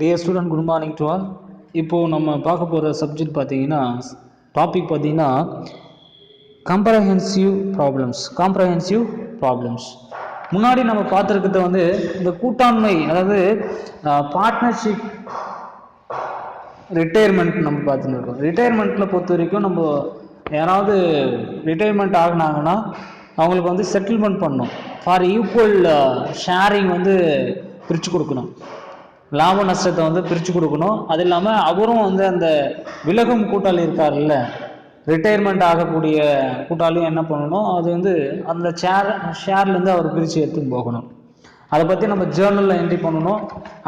Dear student, good morning to all. இப்போது நம்ம பார்க்க போகிற சப்ஜெக்ட் பார்த்தீங்கன்னா, டாபிக் பார்த்தீங்கன்னா காம்ப்ரஹென்சிவ் ப்ராப்ளம்ஸ். முன்னாடி நம்ம பார்த்துருக்கிறது வந்து இந்த கூட்டாண்மை, அதாவது பார்ட்னர்ஷிப், ரிட்டையர்மெண்ட் நம்ம பார்த்துன்னு இருக்கோம். ரிட்டையர்மெண்ட்டில் பொறுத்த வரைக்கும் நம்ம யாராவது ரிட்டையர்மெண்ட் ஆகினாங்கன்னா அவங்களுக்கு வந்து செட்டில்மெண்ட் பண்ணணும். ஃபார் ஈக்குவல் ஷேரிங் வந்து பிரித்து கொடுக்கணும், லாப நஷ்டத்தை வந்து பிரித்து கொடுக்கணும். அது இல்லாமல் அவரும் வந்து அந்த விலகும் கூட்டாளி இருக்கார்ல, ரிட்டையர்மெண்ட் ஆகக்கூடிய கூட்டாளியும் என்ன பண்ணணும், அது வந்து அந்த ஷேர்லேருந்து அவர் பிரித்து எடுத்துன்னு போகணும். அதை பற்றி நம்ம ஜேர்னலில் என்ட்ரி பண்ணணும்.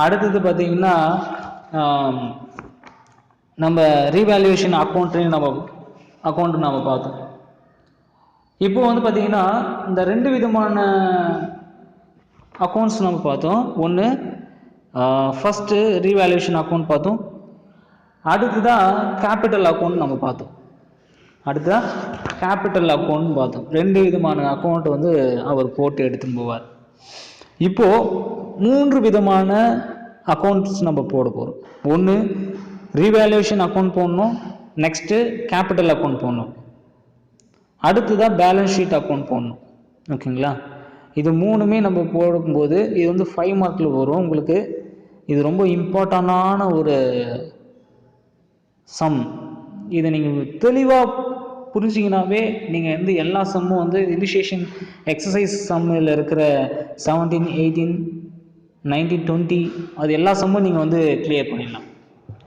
அடுத்தது பார்த்திங்கன்னா நம்ம ரீவேல்யூவேஷன் அக்கௌண்ட்டையும் நம்ம பார்த்தோம். இப்போ வந்து பார்த்திங்கன்னா இந்த ரெண்டு விதமான அக்கௌண்ட்ஸ் நம்ம பார்த்தோம். ஒன்று ஃபஸ்ட்டு ரீவேல்யூவேஷன் அக்கௌண்ட் பார்த்தோம். அடுத்ததான் கேபிட்டல் அக்கௌண்ட் நம்ம பார்த்தோம். ரெண்டு விதமான அக்கௌண்ட் வந்து அவர் போட்டு எடுத்துன்னு போவார். இப்போது 3 விதமான அக்கௌண்ட்ஸ் நம்ம போட போகிறோம். ஒன்று ரீவேல்யூவேஷன் அக்கௌண்ட் போடணும், நெக்ஸ்ட்டு கேபிட்டல் அக்கௌண்ட் போடணும், அடுத்ததான் பேலன்ஸ் ஷீட் அக்கௌண்ட் போடணும். ஓகேங்களா? இது 3மே நம்ம போடும்போது இது வந்து 5 மார்க்கில் வரும் உங்களுக்கு. இது ரொம்ப இம்பார்ட்டண்டான ஒரு சம். இதை நீங்கள் தெளிவாக புரிஞ்சிங்கனாவே நீங்கள் வந்து எல்லா சம்மும் வந்து இனிஷியேஷன் எக்ஸசைஸ் சம்மில் இருக்கிற 17, 18, 19, 20 அது எல்லா சம்மும் நீங்கள் வந்து கிளியர் பண்ணிடலாம்.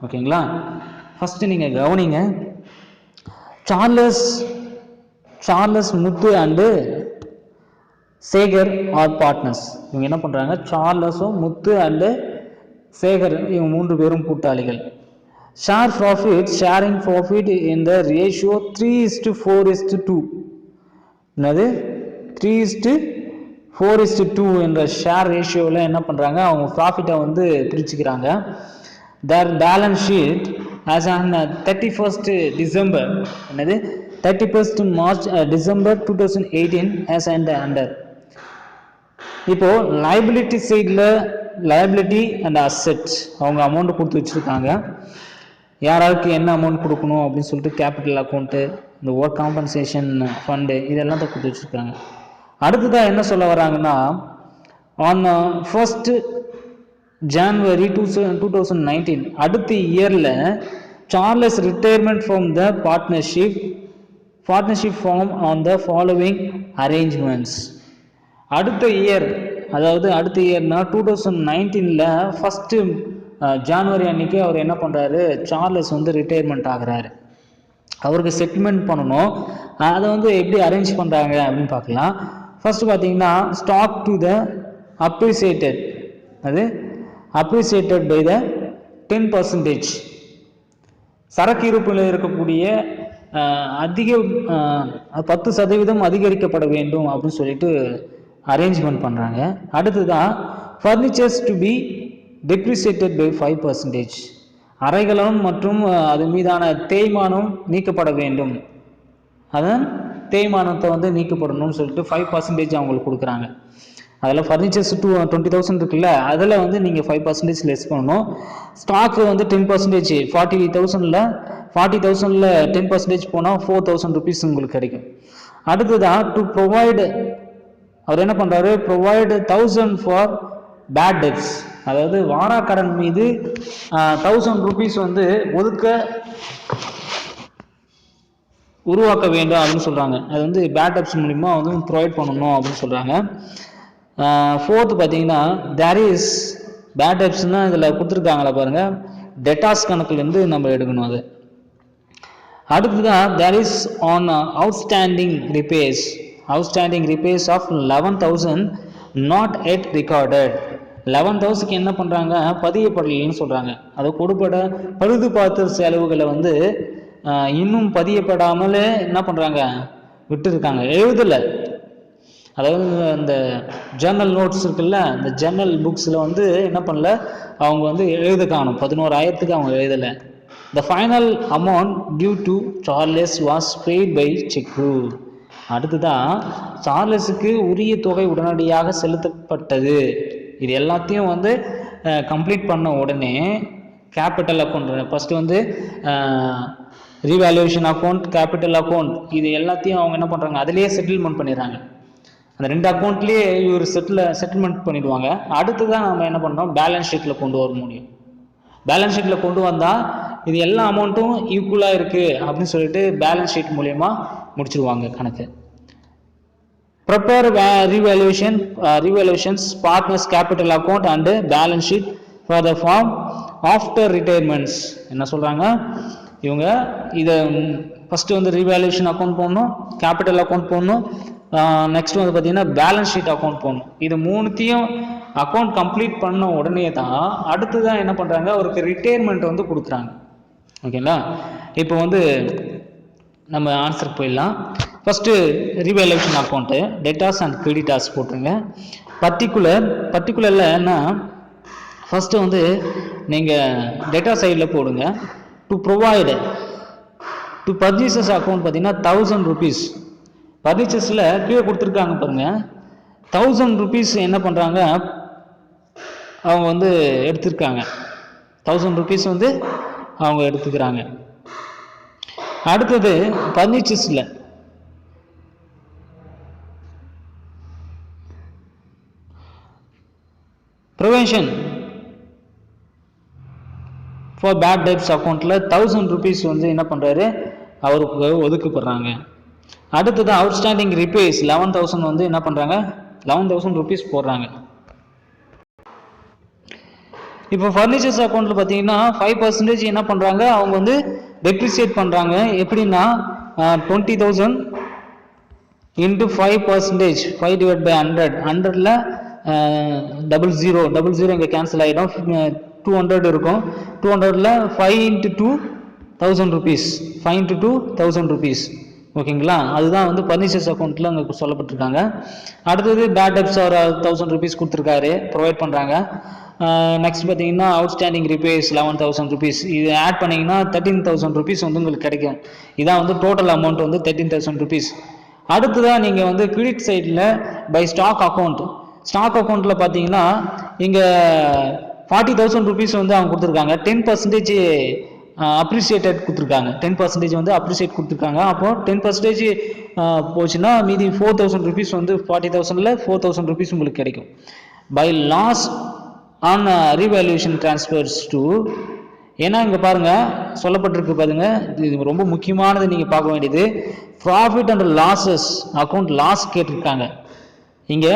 ஓகேங்களா? ஃபஸ்ட்டு நீங்கள் கவனிங்க. Charles, Muthu and Sekar are partners. இவங்க என்ன பண்ணுறாங்க, சார்லஸும் முத்து அண்டு சேகர், இவங்க 3 பேரும் கூட்டாளிகள். Sharing profit in the ratio 3:4:2. என்னது 3:4:2 என்ற ஷேர் ரேஷியோவில் என்ன பண்ணுறாங்க, அவங்க ப்ராஃபிட்டை வந்து பிரிச்சுக்கிறாங்க. their balance sheet as on 31st December, என்னது 31st March December 2018 as and under. இப்போ லைபிலிட்டி சைடில் லைபிலிட்டி அண்ட் அசெட் அவங்க அமௌண்ட் கொடுத்து வச்சுருக்காங்க. யாராருக்கு என்ன அமௌண்ட் கொடுக்கணும் அப்படின்னு சொல்லிட்டு கேபிட்டல் அக்கௌண்ட்டு, இந்த ஒர்க் காம்பன்சேஷன் ஃபண்டு, இதெல்லாம் தான் கொடுத்து வச்சுருக்காங்க. அடுத்ததாக என்ன சொல்ல வராங்கன்னா, ஆன் 1st January 2019 அடுத்த இயரில் Charles retirement from the partnership firm on the following arrangements. அடுத்த இயர்னா 2019 1st ஜான்வரி அன்னைக்கு அவர் என்ன பண்ணுறாரு, சார்லஸ் வந்து ரிட்டையர்மெண்ட் ஆகிறாரு. அவருக்கு செட்டில்மெண்ட் பண்ணணும். அதை வந்து எப்படி அரேஞ்ச் பண்ணுறாங்க அப்படின்னு பார்க்கலாம். ஃபஸ்ட்டு பார்த்தீங்கன்னா, stock to the appreciated by the 10%. சரக்கு இருப்பில் இருக்கக்கூடிய 10% அதிகரிக்கப்பட வேண்டும் அப்படின்னு சொல்லிட்டு அரேஞ்ச்மெண்ட் பண்ணுறாங்க. அடுத்ததான் furnitures to be depreciated by 5%. அறைகளும் மற்றும் அது மீதான தேய்மானம் நீக்கப்பட வேண்டும். அதன் தேய்மானத்தை வந்து நீக்கப்படணும்னு சொல்லிட்டு 5% அவங்களுக்கு கொடுக்குறாங்க. அதில் ஃபர்னிச்சர்ஸ் 20,000 இருக்குல்ல, அதில் வந்து நீங்கள் 5% லெஸ் பண்ணணும். ஸ்டாக்கு வந்து 10%, 40,000ல் 10% போனால் 4,000 rupees உங்களுக்கு கிடைக்கும். அடுத்ததான் டு ப்ரொவைடு, அவர் என்ன பண்ணுறாரு, ப்ரொவைடு 1,000 ஃபார் பேட் டெப்ஸ், அதாவது வாராக்கடன் மீது 1,000 rupees வந்து உருவாக்க வேண்டும் அப்படின்னு சொல்கிறாங்க. அது வந்து பேட் டெப்ஸ் மூலிமா வந்து ப்ரொவைட் பண்ணணும் அப்படின்னு சொல்கிறாங்க. 4th பார்த்தீங்கன்னா, தேர் இஸ் பேட் டெப்ஸ்னால் இதில் கொடுத்துருக்காங்களா பாருங்கள், டெட்டாஸ் கணக்குலேருந்து நம்ம எடுக்கணும். அது அடுத்ததான் there is an outstanding repairs of 11,000 not yet recorded. 11,000க்கு என்ன பண்ணுறாங்க, பதியப்படலைன்னு சொல்கிறாங்க. அதை பழுது பார்த்த செலவுகளை வந்து இன்னும் பதியப்படாமலே என்ன பண்ணுறாங்க, விட்டுருக்காங்க, எழுதலை. அதாவது இந்த ஜேர்னல் நோட்ஸ் இருக்குல்ல, இந்த ஜேர்னல் புக்ஸில் வந்து என்ன பண்ணல, அவங்க வந்து எழுத காணும். 11,000க்கு அவங்க எழுதலை. The final amount due to Charles was paid by cheque. அடுத்ததான் சார்லஸுக்கு உரிய தொகை உடனடியாக செலுத்தப்பட்டது. இது எல்லாத்தையும் வந்து கம்ப்ளீட் பண்ண உடனே கேபிட்டல் அக்கௌண்ட் ஃபஸ்ட்டு வந்து ரீவேல்யூஷன் அக்கௌண்ட், கேபிட்டல் அக்கௌண்ட், இது எல்லாத்தையும் அவங்க என்ன பண்ணுறாங்க, அதிலேயே செட்டில்மெண்ட் பண்ணிடுறாங்க. அந்த 2 அக்கௌண்ட்லேயே இவர் செட்டில்மெண்ட் பண்ணிடுவாங்க. அடுத்து தான் நம்ம என்ன பண்ணுறோம், பேலன்ஸ் ஷீட்டில் கொண்டு வர முடியும். பேலன்ஸ் ஷீட்டில் கொண்டு வந்தால் இது எல்லா அமௌண்ட்டும் ஈக்குவலாக இருக்குது அப்படின்னு சொல்லிட்டு பேலன்ஸ் ஷீட் மூலயமா முடிச்சிருவாங்க கணக்கு. Prepare revaluations partners capital account and balance sheet for the firm after retirements. என்ன சொல்கிறாங்க இவங்க, இதை ஃபஸ்ட்டு வந்து ரீவேல்யூஷன் அக்கௌண்ட் போடணும், கேபிட்டல் அக்கௌண்ட் போடணும், நெக்ஸ்ட் வந்து பார்த்தீங்கன்னா பேலன்ஸ் ஷீட் அக்கௌண்ட் போடணும். இது மூணுத்தையும் அக்கௌண்ட் கம்ப்ளீட் பண்ண உடனே தான் அடுத்து தான் என்ன பண்ணுறாங்க, அவருக்கு ரிட்டையர்மெண்ட் வந்து கொடுக்குறாங்க. ஓகேங்களா? இப்போ வந்து நம்ம ஆன்சருக்கு போயிடலாம். First revaluation account debtors and creditors போட்டுருங்க. பர்டிகுலரில் என்ன, ஃபஸ்ட்டு வந்து நீங்கள் டெட்டா சைடில் போடுங்க. To provide to purchases account பார்த்தீங்கன்னா 1000 rupees. பர்ச்சேசஸில் கீழே கொடுத்துருக்காங்க பாருங்கள், 1000 rupees என்ன பண்ணுறாங்க, அவங்க வந்து எடுத்துருக்காங்க. 1000 rupees வந்து அவங்க எடுத்துக்கிறாங்க. அடுத்தது பர்ச்சேசஸில் ப்ரிவென்ஷன் ஃபார் பேட் டெப்ஸ் அக்கௌண்ட்டில் 1000 rupees வந்து என்ன பண்ணுறாரு, அவருக்கு ஒதுக்கப்படுறாங்க. அடுத்தது அவுட்ஸ்டாண்டிங் ரிப்பேர்ஸ் 11,000 வந்து என்ன பண்ணுறாங்க, 11,000 rupees போடுறாங்க. இப்போ ஃபர்னிச்சர்ஸ் அக்கௌண்ட்டில் பார்த்தீங்கன்னா 5% என்ன பண்ணுறாங்க, அவங்க வந்து டெப்ரிசியேட் பண்ணுறாங்க. எப்படின்னா 20,000 இன்ட்டு 5%, 5 divided by 100, 100ல் 00 இங்கே கேன்சல் ஆகிடும், 200 இருக்கும். 200ல் 5 into 2 1000 rupees, 5 into 2 1000 rupees. ஓகேங்களா? அதுதான் வந்து பர்னிச்சர்ஸ் அக்கௌண்ட்டில் அங்கே சொல்லப்பட்டிருக்காங்க. அடுத்தது பேட் டெப்ஸ் ஒரு 1000 rupees கொடுத்துருக்காரு, ப்ரொவைட் பண்ணுறாங்க. நெக்ஸ்ட் பார்த்தீங்கன்னா அவுட்ஸ்டாண்டிங் ரிப்பேர்ஸ் 11,000 rupees. இது ஆட் பண்ணிங்கன்னா 13,000 rupees வந்து உங்களுக்கு கிடைக்கும். இதான் வந்து டோட்டல் அமௌண்ட் வந்து 13,000 rupees. அடுத்ததான் நீங்கள் வந்து கிரெடிட் சைடில் பை ஸ்டாக் அக்கௌண்ட்டில் பார்த்தீங்கன்னா இங்கே 40,000 rupees வந்து அவங்க கொடுத்துருக்காங்க. 10% அப்ரிசியேட்டட் கொடுத்துருக்காங்க. 10% வந்து அப்ரிசியேட் கொடுத்துருக்காங்க. அப்போது 10% போச்சுன்னா மீதி 4,000 rupees வந்து 40,000ல் 4,000 rupees உங்களுக்கு கிடைக்கும். By loss on revaluation transfers to, ஏன்னா இங்கே பாருங்கள் சொல்லப்பட்டிருக்கு பாருங்க, இது ரொம்ப முக்கியமானது நீங்கள் பார்க்க வேண்டியது. Profit and losses account loss கேட்டிருக்காங்க. இங்கே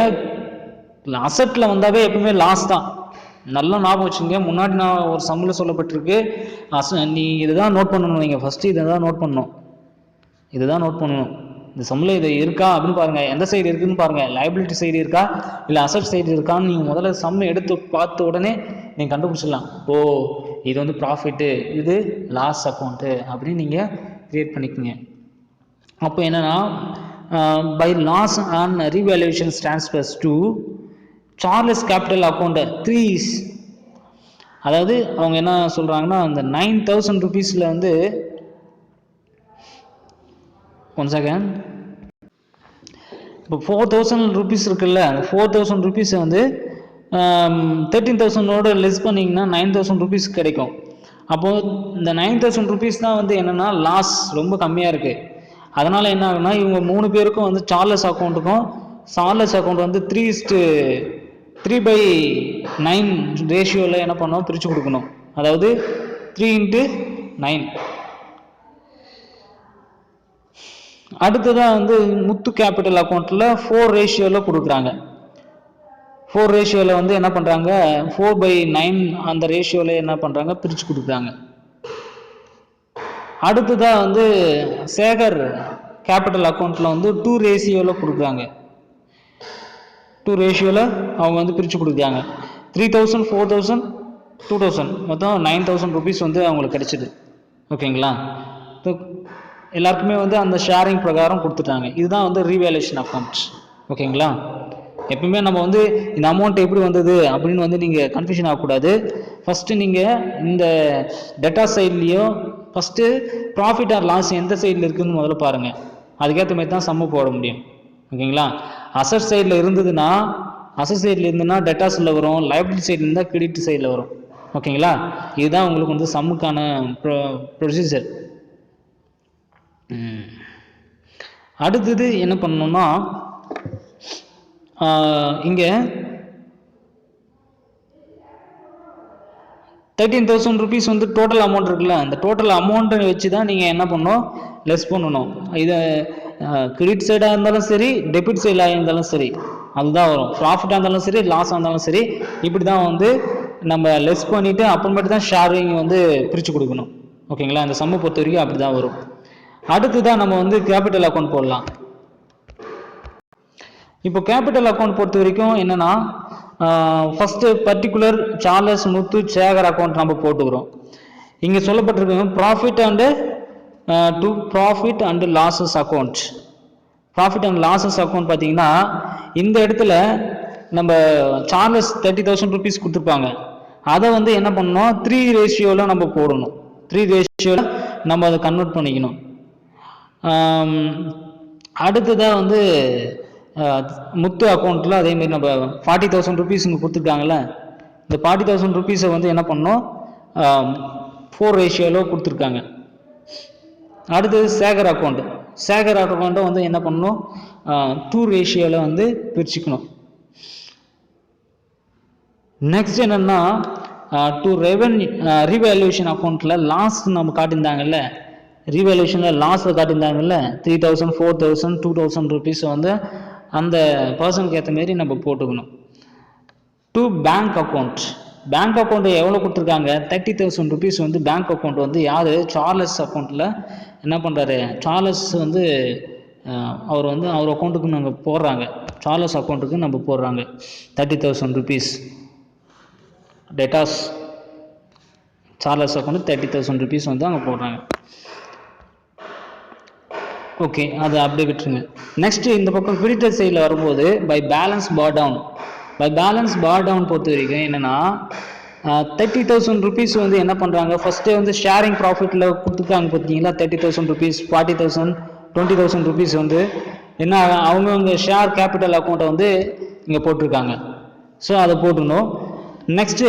அசட்டில் வந்தாவே எப்பவுமே லாஸ் தான், நல்லா ஞாபகம் வச்சுங்க. முன்னாடி நான் ஒரு சம்மில் சொல்லப்பட்டிருக்கு, நீ இதுதான் நோட் பண்ணணும். நீங்கள் ஃபஸ்ட்டு இதை தான் நோட் பண்ணணும், இந்த சம்மில் இது இருக்கா அப்படின்னு பாருங்கள், எந்த சைடு இருக்குதுன்னு பாருங்கள், லைபிலிட்டி சைடு இருக்கா இல்லை அசட் சைடு இருக்கான்னு நீங்கள் முதல்ல சம்மை எடுத்து பார்த்த உடனே நீங்கள் கண்டுபிடிச்சிடலாம். ஓ இது வந்து ப்ராஃபிட்டு, இது லாஸ் அக்கௌண்ட்டு அப்படின்னு நீங்கள் க்ரியேட் பண்ணிக்கோங்க. அப்போ என்னென்னா by loss on revaluations transfers to Charles capital account 3, அதாவது அவங்க என்ன சொல்கிறாங்கன்னா அந்த 9,000 rupeesல வந்து 1 second, இப்போ 4,000 rupees இருக்குல்ல, அந்த 4,000 rupees வந்து 13,000ஓட லெஸ் பண்ணிங்கன்னா 9,000 rupees கிடைக்கும். அப்போது இந்த 9,000 rupees தான் வந்து என்னென்னா லாஸ் ரொம்ப கம்மியாக இருக்குது. அதனால் என்ன ஆகுனா இவங்க 3 பேருக்கும் வந்து சார்லஸ் அக்கௌண்ட் வந்து 3:9 ரேஷியோவில் என்ன பண்ணோம், பிரித்து கொடுக்கணும். அதாவது 3:9. அடுத்ததான் வந்து முத்து கேபிட்டல் அக்கௌண்ட்டில் 4 ரேஷியோவில் கொடுக்குறாங்க. 4 ரேஷியோவில் வந்து என்ன பண்ணுறாங்க, 4/9 அந்த ரேஷியோவில் என்ன பண்ணுறாங்க, பிரித்து கொடுக்குறாங்க. அடுத்ததாக வந்து சேகர் கேபிட்டல் அக்கௌண்ட்டில் வந்து 2 ரேஷியோவில் கொடுக்குறாங்க. 2 ரேஷியோவில் அவங்க வந்து பிரித்து கொடுக்குறாங்க. 3,000, 4,000, 2,000 மொத்தம் 9,000 rupees வந்து அவங்களுக்கு கிடைச்சிது. ஓகேங்களா? எல்லாருக்குமே வந்து அந்த ஷேரிங் பிரகாரம் கொடுத்துட்டாங்க. இதுதான் வந்து ரீவேல்யூஷன் அக்கௌண்ட். ஓகேங்களா? எப்பவுமே நம்ம வந்து இந்த அமௌண்ட் எப்படி வந்தது அப்படின்னு வந்து நீங்கள் கன்ஃபியூஷன் ஆகக்கூடாது. ஃபஸ்ட்டு நீங்கள் இந்த டெட்டா சைட்லேயோ ஃபஸ்ட்டு ப்ராஃபிட் ஆர் லாஸ் எந்த சைடில் இருக்குதுன்னு முதல்ல பாருங்கள். அதுக்கேற்ற மாதிரி தான் சம்மு போட முடியும். ஓகேங்களா? அசட் சைடில் இருந்ததுன்னா அசட் சைடில் இருந்துன்னா டெட்டாஸில் வரும், லைபிலிட்டி சைடில் இருந்தால் கிரெடிட் சைடில் வரும். ஓகேங்களா, இதுதான் உங்களுக்கு வந்து சம்முக்கான ப்ரொசீஜர். அடுத்தது என்ன பண்ணணும்னா, இங்கே 13,000 rupees வந்து டோட்டல் அமௌண்ட் இருக்குல்ல, அந்த டோட்டல் அமௌண்ட்டை வச்சு தான் நீங்கள் என்ன பண்ணணும், லெஸ் பண்ணணும். இது கிரெடிட் சைடாக இருந்தாலும் சரி, டெபிட் சைடாக இருந்தாலும் சரி, அதுதான் வரும். ப்ராஃபிட்டாக இருந்தாலும் சரி, லாஸாக இருந்தாலும் சரி, இப்படி தான் வந்து நம்ம லெஸ் பண்ணிவிட்டு அப்புறமேட்டு தான் ஷேரிங் வந்து பிரித்து கொடுக்கணும். ஓகேங்களா, இந்த சம்மை பொறுத்த வரைக்கும் அப்படி தான் வரும். அடுத்து தான் நம்ம வந்து கேபிட்டல் அக்கௌண்ட் போடலாம். இப்போ கேபிட்டல் அக்கௌண்ட் பொறுத்த வரைக்கும் என்னென்னா, first particular Charles Muthu Sekar account நம்ம போட்டுக்கிறோம். இங்கே சொல்லப்பட்டிருக்கோங்க profit and to profit and losses account. Profit and losses account பார்த்தீங்கன்னா, இந்த இடத்துல நம்ம சார்லஸ் 30,000 rupees கொடுத்துருப்பாங்க. அதை வந்து என்ன பண்ணணும், 3 ரேஷியோவில் நம்ம போடணும். 3 ரேஷியோவில் நம்ம அதை கன்வெர்ட் பண்ணிக்கணும். அடுத்ததாக வந்து முத்து அக்கௌண்ட்டில் அதேமாரி நம்ம 40,000 rupees இங்கே கொடுத்துருக்காங்கல்ல, இந்த 40,000 rupees வந்து என்ன பண்ணணும், 4 ரேஷியோவில் கொடுத்துருக்காங்க. அடுத்தது சேகர் அக்கௌண்ட்டை வந்து என்ன பண்ணணும், 2 ரேஷியோவில் வந்து பிரிச்சுக்கணும். நெக்ஸ்ட் என்னென்னா, டு ரீவேல்யூஷன் அக்கௌண்ட்டில் லாஸ் நம்ம காட்டியிருந்தாங்கல்ல, ரீவேல்யூஷனில் லாஸில் காட்டியிருந்தாங்கல்ல 3,000, 4,000, 2,000 rupees வந்து அந்த பர்சனுக்கு ஏற்ற மாரி நம்ம போட்டுக்கணும். டு பேங்க் அக்கௌண்ட் எவ்வளோ கொடுத்துருக்காங்க, 30,000 rupees வந்து பேங்க் அக்கௌண்ட் வந்து யார், சார்லஸ் அக்கௌண்ட்டில் என்ன பண்ணுறாரு, சார்லஸ் வந்து அவர் வந்து அவர் அக்கௌண்ட்டுக்கு நாங்கள் போடுறாங்க, சார்லஸ் அக்கௌண்ட்டுக்கு நம்ம போடுறாங்க 30,000 rupees datas. Charles account 30,000 rupees வந்து அங்கே போடுறாங்க. ஓகே, அது அப்படியே விட்டுருங்க. நெக்ஸ்ட் இந்த பக்கம் கிரெடிட்டர் சைடில் வரும்போது பை பேலன்ஸ் பார் டவுன் பொறுத்த வரைக்கும் என்னென்னா, 30,000 rupees வந்து என்ன பண்ணுறாங்க, ஃபஸ்ட்டே வந்து ஷேரிங் ப்ராஃபிட்டில் கொடுத்துருக்காங்க பார்த்தீங்களா, 30,000 rupees, 40,000, 20,000 rupees வந்து என்ன அவங்கவுங்க ஷேர் கேபிட்டல் அக்கௌண்ட்டை வந்து இங்கே போட்டிருக்காங்க. ஸோ அதை போட்டுக்கணும். Next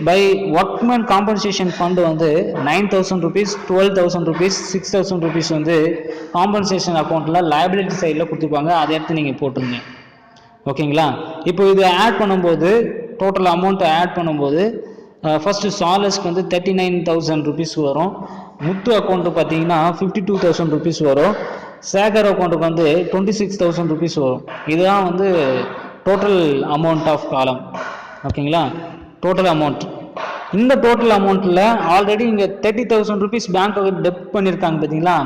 by workman compensation fund வந்து 9,000 rupees, 12,000 rupees, 6,000 rupees வந்து காம்பன்சேஷன் அக்கௌண்ட்டில் லைபிலிட்டி சைடில் கொடுத்துருப்பாங்க, அதை எடுத்து நீங்கள் போட்டுருங்க. ஓகேங்களா, இப்போ இது ஆட் பண்ணும்போது டோட்டல் அமௌண்ட்டை ஆட் பண்ணும்போது ஃபஸ்ட்டு சார்லஸ்க்கு வந்து 39,000 rupees வரும், முத்து அக்கௌண்ட்டு பார்த்தீங்கன்னா 52,000 rupees வரும், சேகர் அக்கௌண்ட்டுக்கு வந்து 26,000 rupees வரும். இதுதான் வந்து டோட்டல் அமௌண்ட் ஆஃப் காலம். ஓகேங்களா, டோட்டல் அமௌண்ட். இந்த டோட்டல் அமௌண்ட்டில் ஆல்ரெடி இங்கே 30,000 rupees பேங்க்கு டெபிட் பண்ணியிருக்காங்க பார்த்தீங்களா,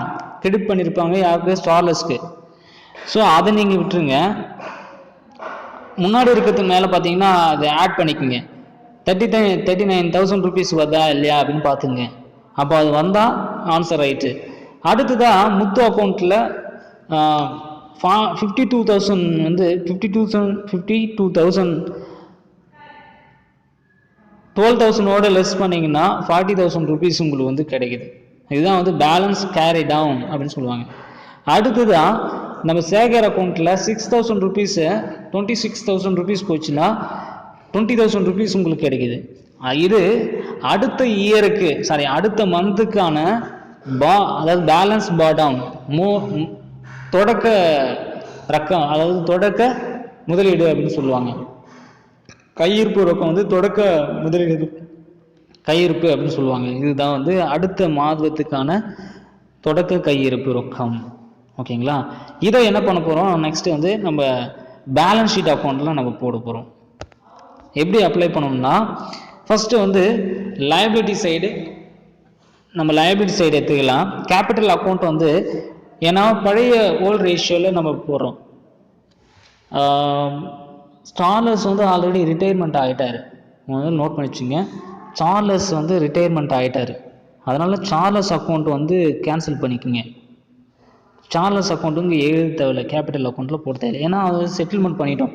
கிரெடிட் பண்ணியிருப்பாங்க யாருக்கு, சார்லஸ்க்கு. ஸோ அதை நீங்கள் விட்டுருங்க. முன்னாடி இருக்கிறதுக்கு மேலே பார்த்தீங்கன்னா அதை ஆட் பண்ணிக்கோங்க. 39,000 rupees வருதா இல்லையா அப்படின்னு பார்த்துங்க. அப்போ அது வந்தால் ஆன்சர் ரைட்டு. அடுத்ததாக முத்து அக்கௌண்ட்டில் 52,000 வந்து 52,000 12,000 லெஸ் பண்ணிங்கன்னா 40,000 rupees உங்களுக்கு வந்து கிடைக்குது. இதுதான் வந்து பேலன்ஸ் கேரி டவுன் அப்படின்னு சொல்லுவாங்க. அடுத்ததான் நம்ம சேகர் அக்கௌண்ட்டில் 6,000 rupees 26,000 rupees போச்சுன்னா 20,000 rupees உங்களுக்கு கிடைக்குது. இது அடுத்த இயருக்கு அடுத்த மந்த்துக்கான அதாவது பேலன்ஸ் பார் டவுன் தொடக்க ரக்கம், அதாவது தொடக்க முதலீடு அப்படின்னு சொல்லுவாங்க. கையிருப்பு ரொக்கம் வந்து தொடக்க முதலீடு கையிருப்பு அப்படின்னு சொல்லுவாங்க. இதுதான் வந்து அடுத்த மாதத்துக்கான தொடக்க கையிருப்பு ரொக்கம். ஓகேங்களா, இதை என்ன பண்ண போகிறோம், நெக்ஸ்ட் வந்து நம்ம பேலன்ஸ் ஷீட் அக்கௌண்ட்டில் நம்ம போட போகிறோம். எப்படி அப்ளை பண்ணோம்னா, ஃபஸ்ட்டு வந்து லைபிலிட்டி சைடு எடுத்துக்கலாம். கேபிட்டல் அக்கௌண்ட் வந்து ஏன்னா பழைய ஓல்டு ரேஷியோவில் நம்ம போடுறோம். சார்லஸ் வந்து ஆல்ரெடி ரிட்டையர்மெண்ட் ஆகிட்டார், முதல்ல நோட் பண்ணி வச்சுங்க. சார்லஸ் வந்து ரிட்டையர்மெண்ட் ஆகிட்டார், அதனால் சார்லஸ் அக்கௌண்ட் வந்து கேன்சல் பண்ணிக்கோங்க. சார்லஸ் அக்கௌண்ட்டுங்க எழுத தேவையில்லை, கேபிட்டல் அக்கௌண்ட்டில் போட தேவையில்லை. ஏன்னா அது செட்டில்மெண்ட் பண்ணிட்டோம்.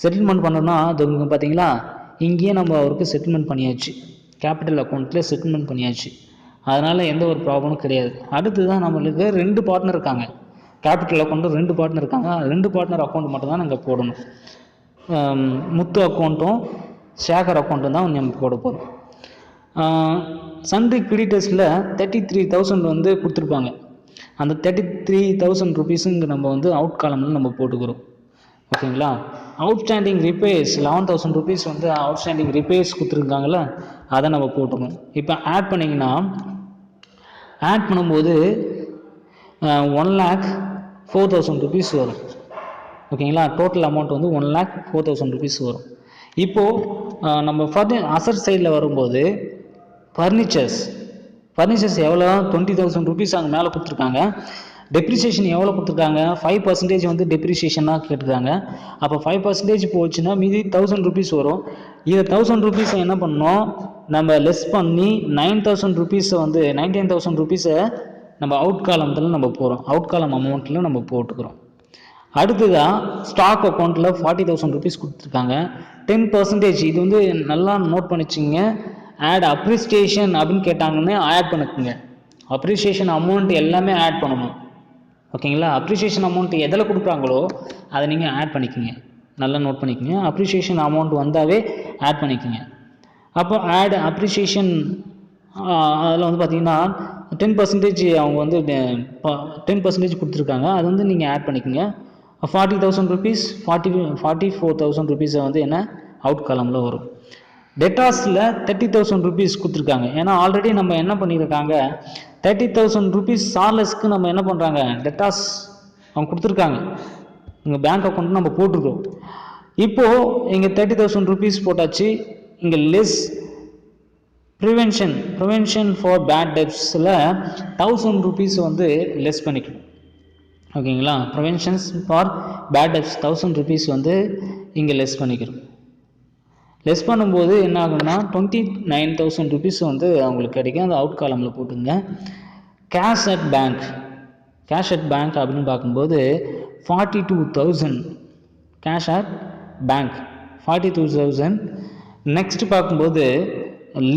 செட்டில்மெண்ட் பண்ணோன்னா அது பார்த்தீங்களா, இங்கேயே நம்ம அவருக்கு செட்டில்மெண்ட் பண்ணியாச்சு, கேபிட்டல் அக்கௌண்ட்டில் செட்டில்மெண்ட் பண்ணியாச்சு. அதனால் எந்த ஒரு ப்ராப்ளமும் கிடையாது. அடுத்து தான் நம்மளுக்கு 2 பார்ட்னர் இருக்காங்க, கேபிட்டல் அக்கௌண்ட்டு 2 பார்ட்னர் இருக்காங்க. 2 பார்ட்னர் அக்கௌண்ட் மட்டும் தான் நாங்கள் போடணும். முத்து அக்கௌண்ட்டும் ஷேகர் அக்கௌண்ட்டும் தான் நம்ம போட போகிறோம். சன்ரி கிரெடிட்டர்ஸில் 33,000 வந்து கொடுத்துருப்பாங்க. அந்த 33,000 ருபீஸுங்க நம்ம வந்து அவுட் காலமில் நம்ம போட்டுக்கிறோம். ஓகேங்களா. அவுட்ஸ்டாண்டிங் ரிப்பேர்ஸ் 11,000 ருபீஸ் வந்து அவுட்ஸ்டாண்டிங் ரிப்பேர்ஸ் கொடுத்துருக்காங்கள, அதை நம்ம போட்டுக்கணும். இப்போ ஆட் பண்ணிங்கன்னா ஆட் பண்ணும்போது 1,04,000 ருபீஸ் வரும். ஓகேங்களா. டோட்டல் அமௌண்ட் வந்து 1,04,000 ருபீஸ் வரும். இப்போது நம்ம அசட் சைடில் வரும்போது ஃபர்னிச்சர்ஸ் எவ்வளோ 20,000 ருபீஸ் அங்கே மேலே கொடுத்துருக்காங்க. டெப்ரிசியேஷன் எவ்வளோ கொடுத்துருக்காங்க, 5% வந்து டெப்ரிசியேஷனாக கேட்டுருக்காங்க. அப்போ 5% போச்சுன்னா மீதி 1,000 ருபீஸ் வரும். இதை 1,000 ருபீஸை என்ன பண்ணோம், நம்ம லெஸ் பண்ணி 9,000 ருபீஸை வந்து 19,000 ருபீஸை நம்ம அவுட் காலத்தில் நம்ம போகிறோம். அவுட் காலம் அமௌண்ட்டில் நம்ம போட்டுக்கிறோம். அடுத்ததாக ஸ்டாக் அக்கௌண்ட்டில் 40,000 ருபீஸ் கொடுத்துருக்காங்க. 10% இது வந்து நல்லா நோட் பண்ணிச்சிங்க. ஆட் அப்ரிசியேஷன் அப்படின்னு கேட்டாங்கன்னு ஆட் பண்ணிக்கோங்க. அப்ரிசியேஷன் அமௌண்ட் எல்லாமே ஆட் பண்ணணும். ஓகேங்களா. அப்ரிசியேஷன் அமௌண்ட் எதில் கொடுக்குறாங்களோ அதை நீங்கள் ஆட் பண்ணிக்கோங்க. நல்லா நோட் பண்ணிக்கோங்க. அப்ரிசியேஷன் அமௌண்ட் வந்தாவே ஆட் பண்ணிக்கோங்க. அப்போ ஆட் அப்ரிசியேஷன் அதில் வந்து பார்த்திங்கன்னா 10% அவங்க வந்து 10% கொடுத்துருக்காங்க. அது வந்து நீங்கள் ஆட் பண்ணிக்கோங்க. 40,000 ருபீஸ் 44,000 ருபீஸை வந்து என்ன அவுட் காலமில் வரும். டெட்டாஸில் 30,000 ருபீஸ் கொடுத்துருக்காங்க. ஏன்னா ஆல்ரெடி நம்ம என்ன பண்ணியிருக்காங்க, 30,000 ருபீஸ் சார்லஸ்க்கு நம்ம என்ன பண்ணுறாங்க, டெட்டாஸ் அவங்க கொடுத்துருக்காங்க. இங்கே பேங்க் அக்கௌண்ட் நம்ம போட்டிருக்கோம். இப்போது இங்கே 30,000 ருபீஸ் போட்டாச்சு. இங்கே லெஸ் ப்ரிவென்ஷன் ஃபார் பேட் டெப்ஸில் 1,000 ருபீஸ் வந்து லெஸ் பண்ணிக்கணும். ஓகேங்களா. Preventions for bad debts 1,000 rupees வந்து இங்கே லெஸ் பண்ணிக்கிறோம். லெஸ் பண்ணும்போது என்ன ஆகும்னா 29,000 ருபீஸ் வந்து அவங்களுக்கு கிடைக்கும். அந்த அவுட் காலமில் போட்டுங்க. கேஷ் அட் பேங்க் அப்படின்னு பார்க்கும்போது 42,000 கேஷ் அட் பேங்க் 42,000. நெக்ஸ்ட் பார்க்கும்போது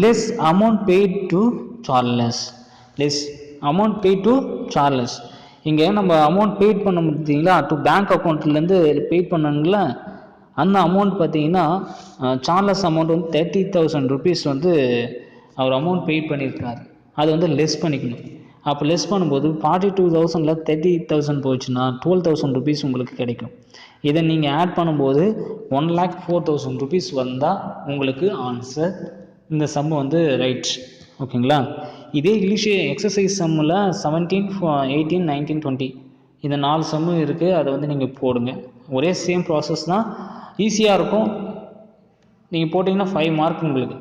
less amount paid to Charles. இங்கே நம்ம அமௌண்ட் பெய்ட் பண்ண பார்த்தீங்களா, டு பேங்க் அக்கௌண்ட்லேருந்து பெய்ட் பண்ணாங்களா, அந்த அமௌண்ட் பார்த்தீங்கன்னா சார்லஸ் அமௌண்ட் வந்து 30,000 ருபீஸ் வந்து அவர் அமௌண்ட் பெய்ட் பண்ணியிருக்காரு. அதை வந்து லெஸ் பண்ணிக்கணும். அப்போ லெஸ் பண்ணும்போது 42,000ல் 30,000 போச்சுன்னா 12,000 ருபீஸ் உங்களுக்கு கிடைக்கும். இதை நீங்கள் ஆட் பண்ணும்போது 1,04,000 ருபீஸ் வந்தால் உங்களுக்கு ஆன்சர். இந்த சம் வந்து ரைட். ஓகேங்களா. இதே இங்கிலீஷ் எக்ஸசைஸ் சம்மில் 17, 18, 19, 20 இந்த 4 சம்மு இருக்குது. அதை வந்து நீங்கள் போடுங்க. ஒரே சேம் ப்ராசஸ் தான், ஈஸியாக இருக்கும். நீங்கள் போட்டிங்கன்னா 5 மார்க் உங்களுக்கு.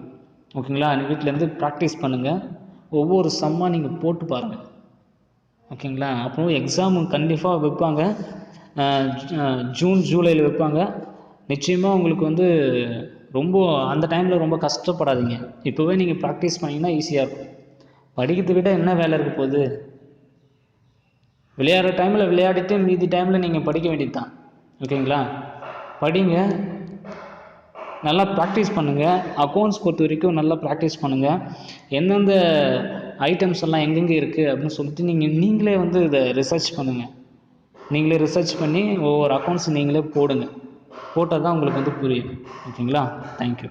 ஓகேங்களா. வீட்டிலேருந்து ப்ராக்டிஸ் பண்ணுங்கள். ஒவ்வொரு சம்மாக நீங்கள் போட்டு பாருங்கள். ஓகேங்களா. அப்புறம் எக்ஸாம் கண்டிப்பாக வைப்பாங்க. ஜூன் ஜூலையில் வைப்பாங்க. நிச்சயமாக உங்களுக்கு வந்து ரொம்ப அந்த டைமில் ரொம்ப கஷ்டப்படாதீங்க. இப்போவே நீங்கள் ப்ராக்டிஸ் பண்ணிங்கன்னா ஈஸியாக இருக்கும். படிக்கிறத விட என்ன வேலை இருக்க போகுது, விளையாடுற டைமில் விளையாடிட்டு மீதி டைமில் நீங்கள் படிக்க வேண்டியது தான். ஓகேங்களா. படிங்க, நல்லா ப்ராக்டிஸ் பண்ணுங்கள். அக்கௌண்ட்ஸ் பொறுத்த வரைக்கும் நல்லா ப்ராக்டிஸ் பண்ணுங்கள். எந்தெந்த ஐட்டம்ஸ் எல்லாம் எங்கெங்கே இருக்குது அப்படின்னு சொல்லிட்டு நீங்களே வந்து இதை ரிசர்ச் பண்ணுங்கள். நீங்களே ரிசர்ச் பண்ணி ஒவ்வொரு அக்கௌண்ட்ஸ் நீங்களே போடுங்க. போட்டால் தான் உங்களுக்கு வந்து புரியும். ஓகேங்களா. தேங்க்யூ.